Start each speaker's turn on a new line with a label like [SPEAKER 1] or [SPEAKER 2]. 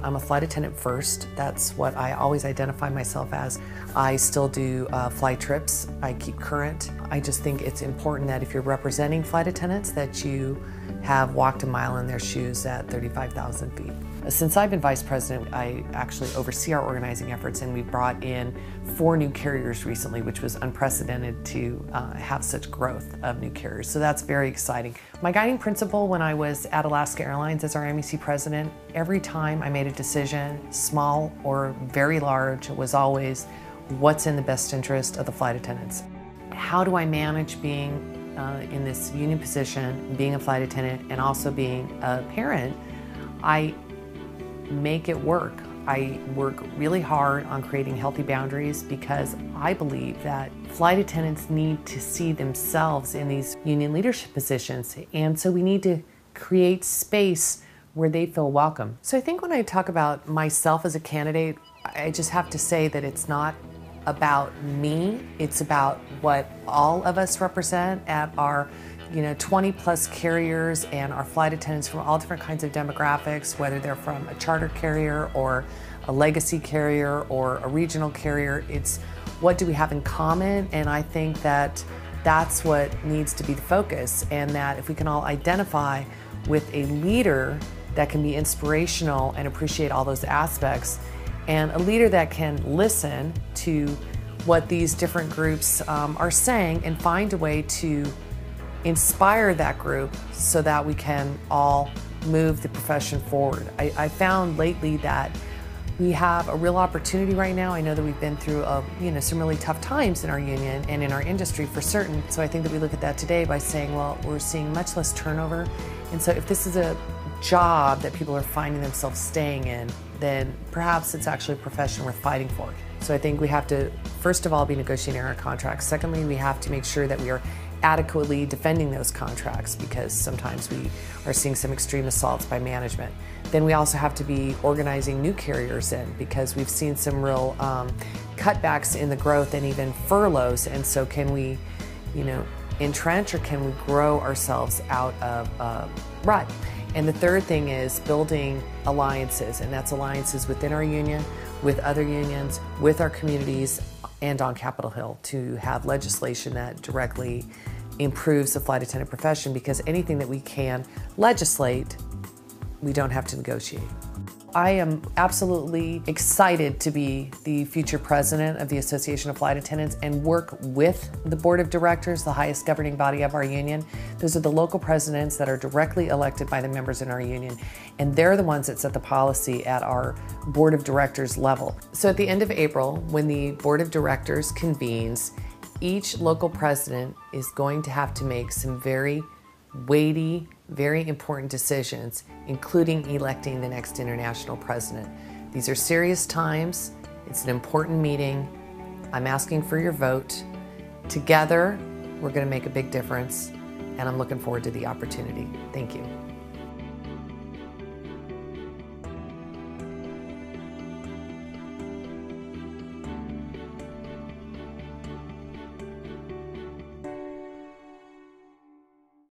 [SPEAKER 1] I'm a flight attendant first. That's what I always identify myself as. I still do flight trips. I keep current. I just think it's important that if you're representing flight attendants that you have walked a mile in their shoes at 35,000 feet. Since I've been vice president, I actually oversee our organizing efforts, and we brought in 4 new carriers recently, which was unprecedented to have such growth of new carriers. So that's very exciting. My guiding principle when I was at Alaska Airlines as our MEC president, every time I made a decision, small or very large, it was always what's in the best interest of the flight attendants. How do I manage being in this union position, being a flight attendant, and also being a parent? I make it work. I work really hard on creating healthy boundaries because I believe that flight attendants need to see themselves in these union leadership positions, and so we need to create space where they feel welcome. So I think when I talk about myself as a candidate, I just have to say that it's not about me, it's about what all of us represent at our 20 plus carriers and our flight attendants from all different kinds of demographics, whether they're from a charter carrier or a legacy carrier or a regional carrier. It's what do we have in common, and I think that that's what needs to be the focus, and that if we can all identify with a leader that can be inspirational and appreciate all those aspects, and a leader that can listen to what these different groups are saying and find a way to inspire that group so that we can all move the profession forward. I found lately that we have a real opportunity right now. I know that we've been through some really tough times in our union and in our industry for certain. So I think that we look at that today by saying, well, we're seeing much less turnover. And so if this is a job that people are finding themselves staying in, then perhaps it's actually a profession worth fighting for. So I think we have to, first of all, be negotiating our contracts. Secondly, we have to make sure that we are adequately defending those contracts, because sometimes we are seeing some extreme assaults by management. Then we also have to be organizing new carriers in, because we've seen some real cutbacks in the growth and even furloughs. And so can we, entrench, or can we grow ourselves out of a rut? And the third thing is building alliances, and that's alliances within our union, with other unions, with our communities, and on Capitol Hill to have legislation that directly improves the flight attendant profession, because anything that we can legislate, we don't have to negotiate. I am absolutely excited to be the future president of the Association of Flight Attendants and work with the board of directors, the highest governing body of our union. Those are the local presidents that are directly elected by the members in our union, and they're the ones that set the policy at our board of directors level. So at the end of April, when the board of directors convenes, each local president is going to have to make some very weighty, very important decisions, including electing the next international president. These are serious times. It's an important meeting. I'm asking for your vote. Together, we're going to make a big difference, and I'm looking forward to the opportunity. Thank you.